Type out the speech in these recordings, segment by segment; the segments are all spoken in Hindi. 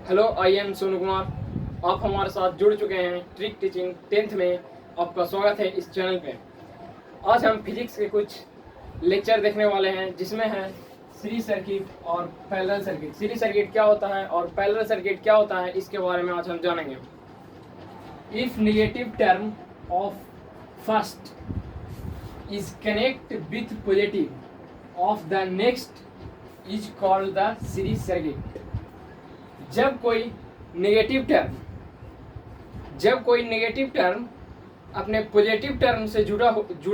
Hello, I am Sonu Kumar. आप हमारे साथ जुड़ चुके हैं ट्रिक टीचिंग 10th में। आपका स्वागत है इस चैनल पे। आज हम फिजिक्स के कुछ लेक्चर देखने वाले हैं जिसमें है सीरीज सर्किट और पैरेलल सर्किट। सीरीज सर्किट क्या होता है और पैरेलल सर्किट क्या होता है, इसके बारे में आज हम जानेंगे। If negative term of first is connect with positive of the next is called the series circuit. जब कोई नेगेटिव टर्म अपने पॉजिटिव टर्म से जुड़ा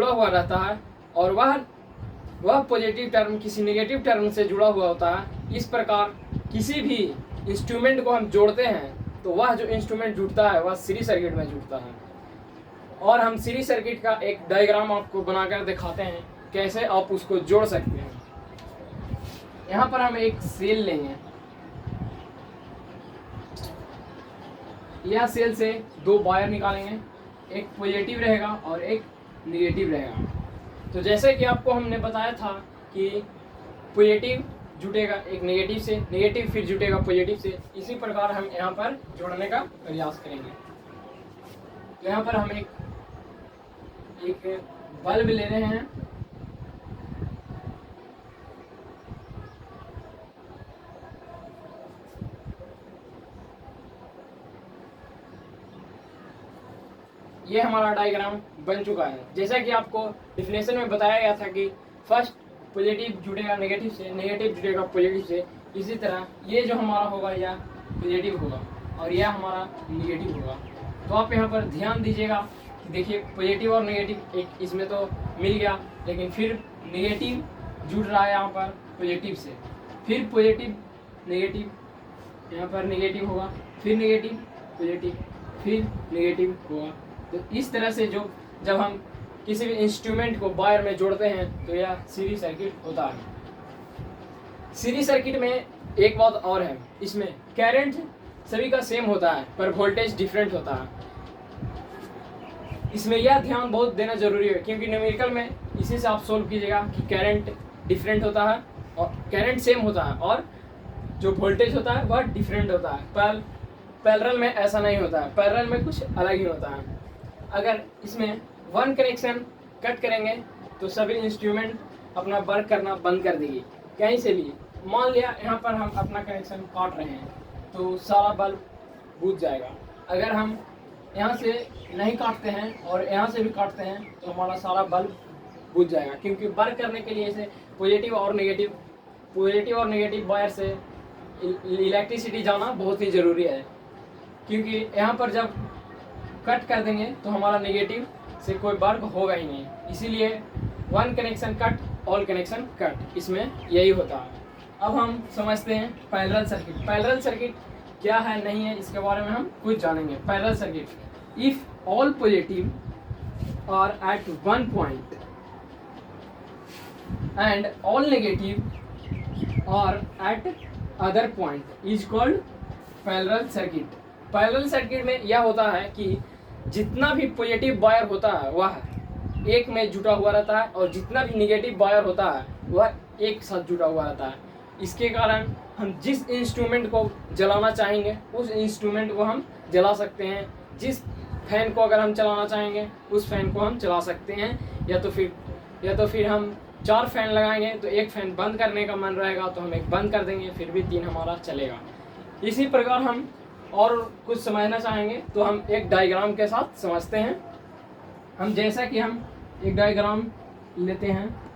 हुआ रहता है और वह पॉजिटिव टर्म किसी नेगेटिव टर्म से जुड़ा हुआ होता है, इस प्रकार किसी भी इंस्ट्रूमेंट को हम जोड़ते हैं तो वह जो इंस्ट्रूमेंट जुड़ता है वह सीरीज सर्किट में जुड़ता है। और हम सीरीज सर्किट का एक डायग्राम आपको बनाकर दिखाते हैं कैसे आप उसको जोड़ सकते हैं। यहाँ पर हम एक सेल लेंगे। यह सेल से दो वायर निकालेंगे, एक पॉजिटिव रहेगा और एक निगेटिव रहेगा। तो जैसे कि आपको हमने बताया था कि पॉजिटिव जुटेगा एक नेगेटिव से, नेगेटिव फिर जुटेगा पॉजिटिव से, इसी प्रकार हम यहाँ पर जोड़ने का प्रयास करेंगे। तो यहाँ पर हम एक बल्ब ले रहे हैं। ये हमारा डायग्राम बन चुका है। जैसा कि आपको डिफिनेशन में बताया गया था कि फर्स्ट पॉजिटिव जुड़ेगा नेगेटिव से, नेगेटिव जुड़ेगा पॉजिटिव से, इसी तरह ये जो हमारा होगा यह पॉजिटिव होगा और यह हमारा नेगेटिव होगा। तो आप यहाँ पर ध्यान दीजिएगा कि देखिए पॉजिटिव और नेगेटिव एक इसमें तो मिल गया, लेकिन फिर नेगेटिव जुड़ रहा है यहाँ पर पॉजिटिव से, फिर पॉजिटिव नेगेटिव, यहाँ पर नेगेटिव होगा, फिर नेगेटिव पॉजिटिव, फिर नेगेटिव होगा। तो इस तरह से जब हम किसी भी इंस्ट्रूमेंट को वायर में जोड़ते हैं तो यह सीरीज सर्किट होता है। सीरीज सर्किट में एक बात और है, इसमें करंट सभी का सेम होता है पर वोल्टेज डिफरेंट होता है। इसमें यह ध्यान बहुत देना जरूरी है क्योंकि न्यूमेरिकल में इसी से आप सोल्व कीजिएगा कि करंट डिफरेंट होता है और करंट सेम होता है और जो वोल्टेज होता है वह डिफरेंट होता है। पर पैरेलल में ऐसा नहीं होता है, पैरेलल में कुछ अलग ही होता है। अगर इसमें वन कनेक्शन कट करेंगे तो सभी इंस्ट्रूमेंट अपना वर्क करना बंद कर देगी कहीं से भी। मान लिया यहाँ पर हम अपना कनेक्शन काट रहे हैं तो सारा बल्ब बुझ जाएगा। अगर हम यहाँ से नहीं काटते हैं और यहाँ से भी काटते हैं तो हमारा सारा बल्ब बुझ जाएगा, क्योंकि वर्क करने के लिए इसे पॉजिटिव और नेगेटिव वायर से इलेक्ट्रिसिटी जाना बहुत ही ज़रूरी है। क्योंकि यहाँ पर जब कट कर देंगे तो हमारा नेगेटिव से कोई वर्क होगा ही नहीं, इसीलिए one connection cut all connection cut, इसमें यही होता है। अब हम समझते हैं पैरेलल सर्किट। पैरेलल सर्किट क्या है नहीं है इसके बारे में हम कुछ जानेंगे। Parallel circuit, if all positive are at one point and all negative are at other point is called parallel circuit. Parallel circuit में यह होता है कि जितना भी पॉजिटिव वायर होता है वह एक में जुटा हुआ रहता है और जितना भी नेगेटिव वायर होता है वह एक साथ जुटा हुआ रहता है। इसके कारण हम जिस इंस्ट्रूमेंट को जलाना चाहेंगे उस इंस्ट्रूमेंट को हम जला सकते हैं। जिस फैन को अगर हम चलाना चाहेंगे उस फैन को हम चला सकते हैं, या तो फिर हम 4 फैन लगाएंगे तो एक फैन बंद करने का मन रहेगा तो हम एक बंद कर देंगे, फिर भी 3 हमारा चलेगा। इसी प्रकार हम और कुछ समझना चाहेंगे तो हम एक डायग्राम के साथ समझते हैं। हम जैसा कि हम एक डायग्राम लेते हैं।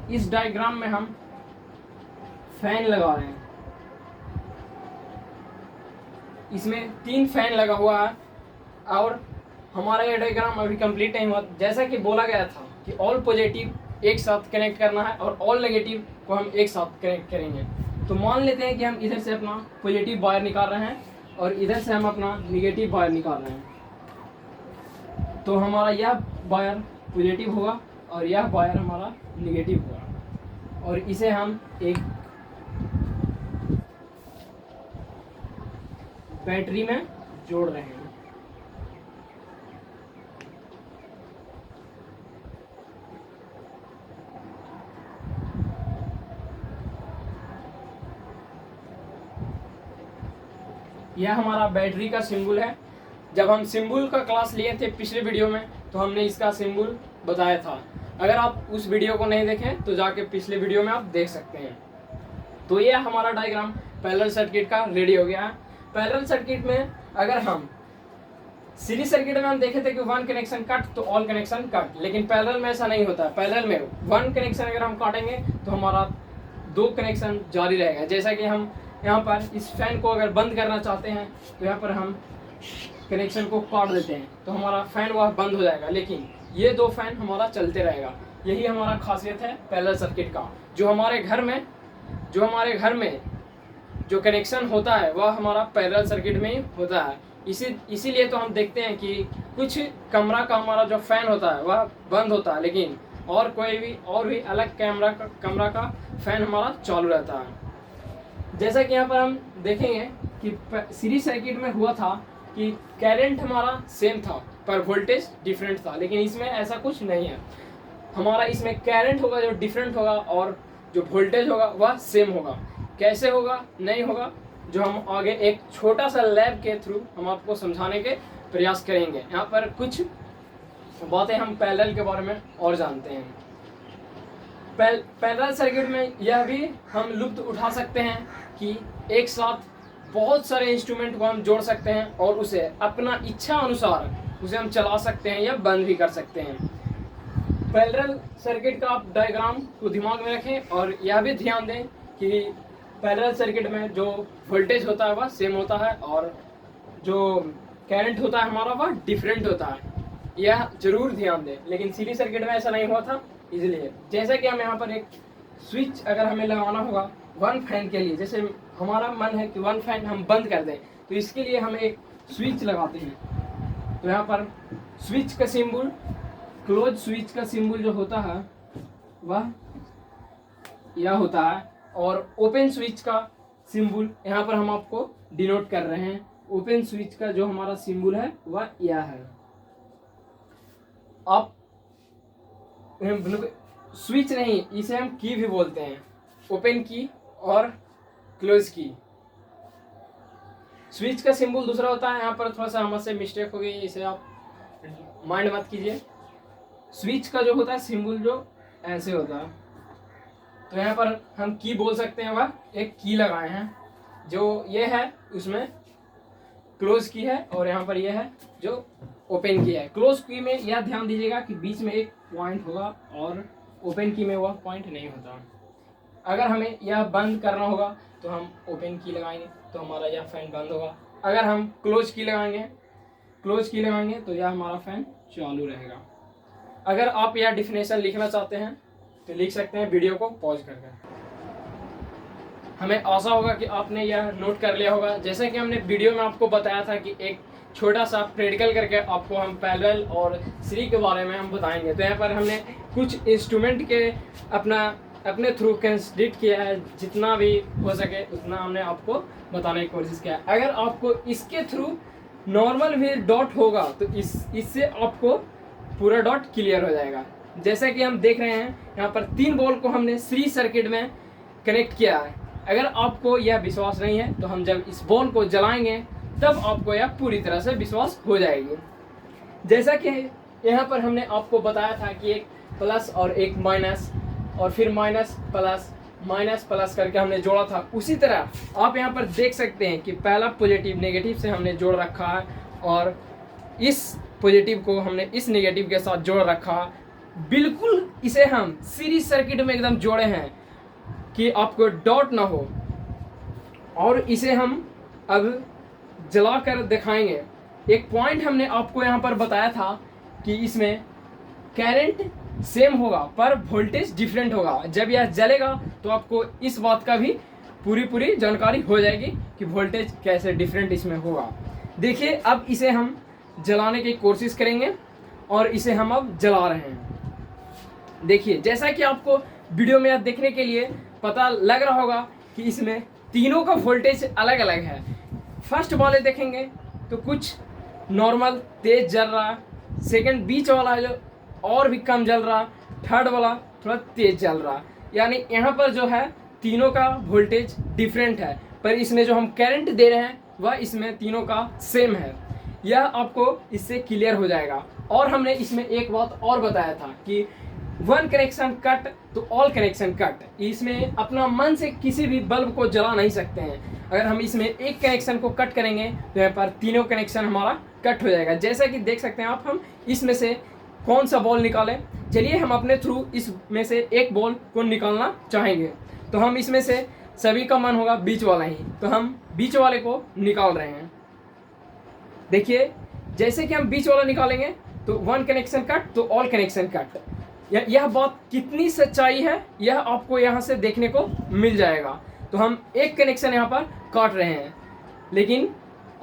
इस डायग्राम में हम फैन लगा रहे हैं। इसमें 3 फैन लगा हुआ है और हमारा ये डायग्राम अभी कंप्लीट नहीं हुआ। जैसा कि बोला गया था कि ऑल पॉजिटिव एक साथ कनेक्ट करना है और ऑल नेगेटिव को हम एक साथ कनेक्ट करेंगे। तो मान लेते हैं कि हम इधर से अपना पॉजिटिव वायर निकाल रहे हैं और इधर से हम अपना नेगेटिव वायर निकाल रहे हैं। तो हमारा यह वायर पॉजिटिव होगा और यह वायर हमारा नेगेटिव होगा, और इसे हम एक बैटरी में जोड़ रहे हैं। यह हमारा बैटरी का सिंबल है। जब हम सिंबल का क्लास लिए थे पिछले वीडियो में, तो हमने इसका सिंबल बताया था। अगर आप उस वीडियो को नहीं देखें तो जाके पिछले वीडियो में आप देख सकते हैं। तो यह हमारा डायग्राम पैरेलल सर्किट का रेडी हो गया है। पैरेलल सर्किट में अगर हम सीरीज सर्किट में हम देखे थे कि वन कनेक्शन कट तो ऑल कनेक्शन कट, लेकिन पैरेलल में ऐसा नहीं होता है। पैरेलल में वन कनेक्शन अगर हम काटेंगे तो हमारा दो कनेक्शन जारी रहेगा। जैसा कि हम यहाँ पर इस फैन को अगर बंद करना चाहते हैं तो यहाँ पर हम कनेक्शन को काट देते हैं तो हमारा फैन वह बंद हो जाएगा, लेकिन ये दो फैन हमारा चलते रहेगा। यही हमारा खासियत है पैरेलल सर्किट का। जो हमारे घर में जो कनेक्शन होता है वह हमारा पैरेलल सर्किट में ही होता है। इसीलिए तो हम देखते हैं कि कुछ कमरा का हमारा जो फैन होता है वह बंद होता है, लेकिन और भी अलग कमरा का फैन हमारा चालू रहता है। जैसा कि यहाँ पर हम देखेंगे कि सीरीज सर्किट में हुआ था कि करंट हमारा सेम था पर वोल्टेज डिफरेंट था, लेकिन इसमें ऐसा कुछ नहीं है। हमारा इसमें करंट होगा जो डिफरेंट होगा और जो वोल्टेज होगा वह सेम होगा। कैसे होगा नहीं होगा, जो हम आगे एक छोटा सा लैब के थ्रू हम आपको समझाने के प्रयास करेंगे। यहाँ पर कुछ बातें हम पैरेलल के बारे में और जानते हैं। पैरेलल सर्किट में यह भी हम लुत्फ उठा सकते हैं कि एक साथ बहुत सारे इंस्ट्रूमेंट को हम जोड़ सकते हैं और उसे अपना इच्छा अनुसार उसे हम चला सकते हैं या बंद भी कर सकते हैं। पैरेलल सर्किट का आप डायग्राम को दिमाग में रखें और यह भी ध्यान दें कि पैरेलल सर्किट में जो वोल्टेज होता है वह सेम होता है और जो करंट होता है हमारा वह डिफरेंट होता है। यह जरूर ध्यान दें, लेकिन सीरीज सर्किट में ऐसा नहीं हुआ था। इसलिए जैसे कि हम यहाँ पर एक स्विच अगर हमें लगाना होगा वन फैन के लिए, जैसे हमारा मन है कि वन फैन हम बंद कर दें, तो इसके लिए हम एक स्विच लगाते हैं। तो यहाँ पर स्विच का सिंबल, क्लोज स्विच का सिंबल जो होता है वह यह होता है, और ओपन स्विच का सिंबल यहाँ पर हम आपको डिनोट कर रहे हैं। ओपन स्विच का जो हमारा सिंबल है वह यह है। आप स्विच नहीं, इसे हम की भी बोलते हैं, ओपन की और क्लोज की। स्विच का सिंबल दूसरा होता है। यहाँ पर थोड़ा सा हमसे मिस्टेक हो गई, इसे आप माइंड मत कीजिए। स्विच का जो होता है सिंबल जो ऐसे होता है, तो यहाँ पर हम की बोल सकते हैं। वह एक की लगाए हैं, जो ये है उसमें क्लोज की है और यहाँ पर यह है जो ओपन की है। क्लोज की में यह ध्यान दीजिएगा कि बीच में एक पॉइंट होगा और ओपन की में वह पॉइंट नहीं होता। अगर हमें यह बंद करना होगा तो हम ओपन की लगाएंगे तो हमारा यह फैन बंद होगा। अगर हम क्लोज की लगाएंगे तो यह हमारा फैन चालू रहेगा। अगर आप यह डिफिनेशन लिखना चाहते हैं तो लिख सकते हैं वीडियो को पॉज करके। हमें आशा होगा कि आपने यह नोट कर लिया होगा। जैसे कि हमने वीडियो में आपको बताया था कि एक छोटा सा प्रैक्टिकल करके आपको हम पैरेलल और सीरीज के बारे में हम बताएंगे। तो यहाँ पर हमने कुछ इंस्ट्रूमेंट के अपने थ्रू कंसिडर किया है, जितना भी हो सके उतना हमने आपको बताने की कोशिश किया है। अगर आपको इसके थ्रू नॉर्मल भी डॉट होगा तो इससे आपको पूरा डॉट क्लियर हो जाएगा। जैसा कि हम देख रहे हैं यहाँ पर 3 बॉल को हमने सीरीज सर्किट में कनेक्ट किया है। अगर आपको यह विश्वास नहीं है तो हम जब इस बॉल को जलाएंगे तब आपको यह पूरी तरह से विश्वास हो जाएगी। जैसा कि यहाँ पर हमने आपको बताया था कि एक प्लस और एक माइनस और फिर माइनस प्लस करके हमने जोड़ा था, उसी तरह आप यहाँ पर देख सकते हैं कि पहला पॉजिटिव नेगेटिव से हमने जोड़ रखा है और इस पॉजिटिव को हमने इस नेगेटिव के साथ जोड़ रखा है। बिल्कुल इसे हम सीरीज सर्किट में एकदम जोड़े हैं कि आपको डॉट ना हो, और इसे हम अब जला कर दिखाएंगे। एक पॉइंट हमने आपको यहाँ पर बताया था कि इसमें करंट सेम होगा पर वोल्टेज डिफरेंट होगा। जब यह जलेगा तो आपको इस बात का भी पूरी जानकारी हो जाएगी कि वोल्टेज कैसे डिफरेंट इसमें होगा। देखिए अब इसे हम जलाने की कोशिश करेंगे और इसे हम अब जला रहे हैं। देखिए, जैसा कि आपको वीडियो में देखने के लिए पता लग रहा होगा कि इसमें तीनों का वोल्टेज अलग अलग है। फर्स्ट वाले देखेंगे तो कुछ नॉर्मल तेज जल रहा, सेकंड बीच वाला है जो और भी कम जल रहा, थर्ड वाला थोड़ा तेज जल रहा। यानी यहाँ पर जो है तीनों का वोल्टेज डिफरेंट है, पर इसमें जो हम करंट दे रहे हैं वह इसमें तीनों का सेम है। यह आपको इससे क्लियर हो जाएगा। और हमने इसमें एक बात और बताया था कि वन कनेक्शन कट तो ऑल कनेक्शन कट। इसमें अपना मन से किसी भी बल्ब को जला नहीं सकते हैं। अगर हम इसमें एक कनेक्शन को कट करेंगे तो यहाँ पर तीनों कनेक्शन हमारा कट हो जाएगा। जैसा कि देख सकते हैं आप, हम इसमें से कौन सा बॉल निकालें। चलिए हम अपने थ्रू इसमें से एक बॉल को निकालना चाहेंगे, तो हम इसमें से सभी का मन होगा बीच वाला ही, तो हम बीच वाले को निकाल रहे हैं। देखिए, जैसे कि हम बीच वाला निकालेंगे तो वन कनेक्शन कट तो ऑल कनेक्शन कट। यह बात कितनी सच्चाई है यह आपको यहाँ से देखने को मिल जाएगा। तो हम एक कनेक्शन यहाँ पर काट रहे हैं, लेकिन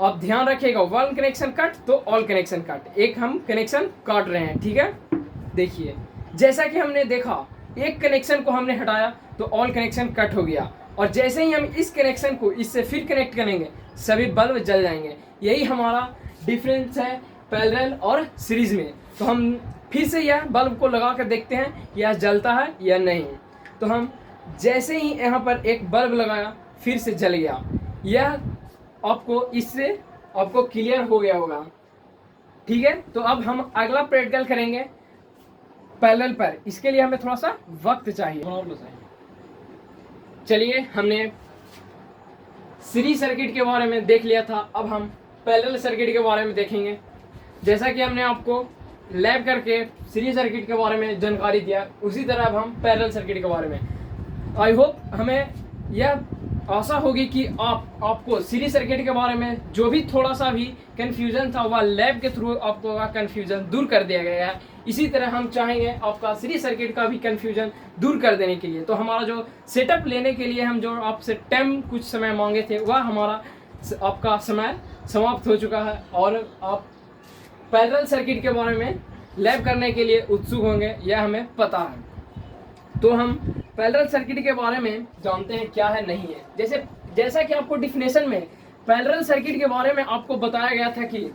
आप ध्यान रखिएगा, वन कनेक्शन कट तो ऑल कनेक्शन कट, एक हम कनेक्शन काट रहे हैं, ठीक है। देखिए, जैसा कि हमने देखा, एक कनेक्शन को हमने हटाया तो ऑल कनेक्शन कट हो गया, और जैसे ही हम इस कनेक्शन को इससे फिर कनेक्ट करेंगे सभी बल्ब जल जाएंगे। यही हमारा डिफरेंस है पैरेलल और सीरीज में। तो हम फिर से यह बल्ब को लगा कर देखते हैं यह जलता है या नहीं। तो हम जैसे ही यहाँ पर एक बल्ब लगाया फिर से जल गया। यह आपको इससे आपको क्लियर हो गया होगा, ठीक है। तो अब हम अगला प्रैक्टिकल करेंगे पैरेलल पर। इसके लिए हमें थोड़ा सा वक्त चाहिए। चलिए, हमने सीरीज सर्किट के बारे में देख लिया था, अब हम पैरेलल सर्किट के बारे में देखेंगे। जैसा कि हमने आपको लैब करके सीरीज सर्किट के बारे में जानकारी दिया, उसी तरह अब हम पैरेलल सर्किट के बारे में। आई होप हमें यह आशा होगी कि आपको सीरीज सर्किट के बारे में जो भी थोड़ा सा भी कन्फ्यूजन था वह लैब के थ्रू आपको कन्फ्यूजन दूर कर दिया गया है। इसी तरह हम चाहेंगे आपका सीरीज सर्किट का भी कन्फ्यूजन दूर कर देने के लिए। तो हमारा जो सेटअप लेने के लिए हम जो आपसे टाइम कुछ समय मांगे थे वह हमारा आपका समय समाप्त हो चुका है, और आप पैरेलल सर्किट के बारे में लैब करने के लिए उत्सुक होंगे, यह हमें पता है। तो हम पैरेलल सर्किट के बारे में जानते हैं क्या है नहीं है। जैसा कि आपको डिफिनेशन में पैरेलल सर्किट के बारे में आपको बताया गया था कि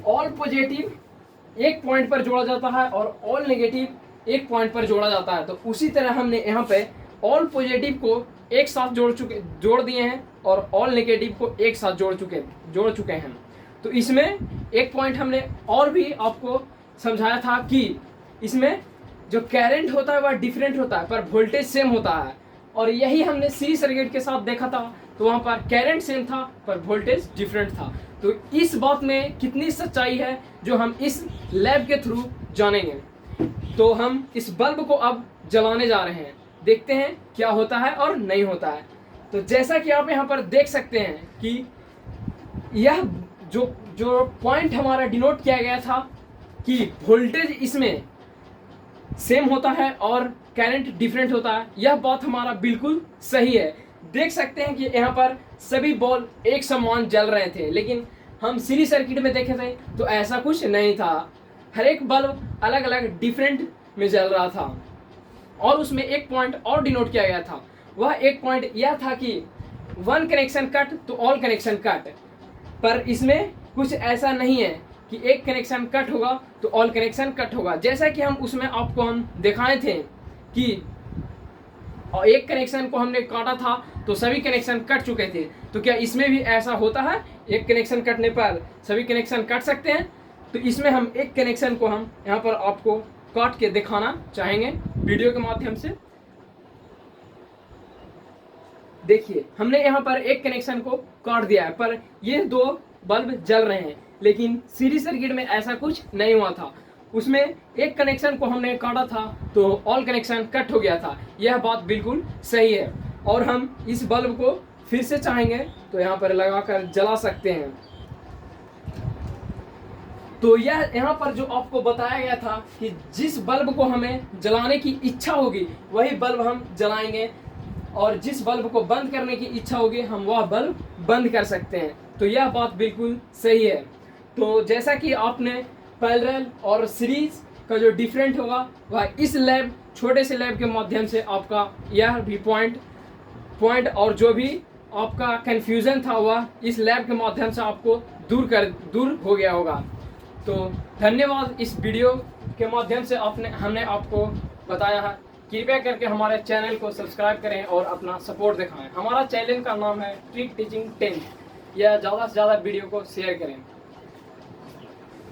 ऑल पॉजिटिव एक पॉइंट पर जोड़ा जाता है और ऑल नेगेटिव एक पॉइंट पर जोड़ा जाता है। तो उसी तरह हमने यहाँ पे ऑल पॉजिटिव को एक साथ जोड़ दिए हैं और ऑल नेगेटिव को एक साथ जोड़ चुके हैं। तो इसमें एक पॉइंट हमने और भी आपको समझाया था कि इसमें जो करंट होता है वह डिफरेंट होता है पर वोल्टेज सेम होता है, और यही हमने सीरीज सर्किट के साथ देखा था। तो वहाँ पर करंट सेम था पर वोल्टेज डिफरेंट था। तो इस बात में कितनी सच्चाई है जो हम इस लैब के थ्रू जानेंगे। तो हम इस बल्ब को अब जलाने जा रहे हैं, देखते हैं क्या होता है और नहीं होता है। तो जैसा कि आप यहाँ पर देख सकते हैं कि यह जो पॉइंट हमारा डिनोट किया गया था कि वोल्टेज इसमें सेम होता है और करंट डिफरेंट होता है, यह बात हमारा बिल्कुल सही है। देख सकते हैं कि यहाँ पर सभी बॉल एक समान जल रहे थे, लेकिन हम सीरीज सर्किट में देखे थे तो ऐसा कुछ नहीं था। हर एक बल्ब अलग अलग डिफरेंट में जल रहा था, और उसमें एक पॉइंट और डिनोट किया गया था। वह एक पॉइंट यह था कि वन कनेक्शन कट तो ऑल कनेक्शन कट, पर इसमें कुछ ऐसा नहीं है कि एक कनेक्शन कट होगा तो ऑल कनेक्शन कट होगा। जैसा कि हम उसमें आपको हम दिखाए थे कि एक कनेक्शन को हमने काटा था तो सभी कनेक्शन कट चुके थे। तो क्या इसमें भी ऐसा होता है, एक कनेक्शन कटने पर सभी कनेक्शन कट सकते हैं? तो इसमें हम एक कनेक्शन को हम यहाँ पर आपको काट के दिखाना चाहेंगे वीडियो के माध्यम से। देखिए, हमने यहाँ पर एक कनेक्शन को काट दिया है, पर ये दो बल्ब जल रहे हैं, लेकिन सीरीज सर्किट में ऐसा कुछ नहीं हुआ था। उसमें एक कनेक्शन को हमने काटा था तो ऑल कनेक्शन कट हो गया था। यह बात बिल्कुल सही है, और हम इस बल्ब को फिर से चाहेंगे तो यहाँ पर लगाकर जला सकते हैं। तो यह यहाँ पर जो आपको बताया गया था कि जिस बल्ब को हमें जलाने की इच्छा होगी वही बल्ब हम जलाएंगे, और जिस बल्ब को बंद करने की इच्छा होगी हम वह बल्ब बंद कर सकते हैं। तो यह बात बिल्कुल सही है। तो जैसा कि आपने पैरेलल और सीरीज का जो डिफरेंट होगा वह इस लैब, छोटे से लैब के माध्यम से आपका यह भी पॉइंट और जो भी आपका कन्फ्यूज़न था वह इस लैब के माध्यम से आपको दूर हो गया होगा। तो धन्यवाद, इस वीडियो के माध्यम से हमने आपको बताया है। कृपया करके हमारे चैनल को सब्सक्राइब करें और अपना सपोर्ट दिखाएं। हमारा चैनल का नाम है ट्रिक टीचिंग 10। यह ज़्यादा से ज़्यादा वीडियो को शेयर करें।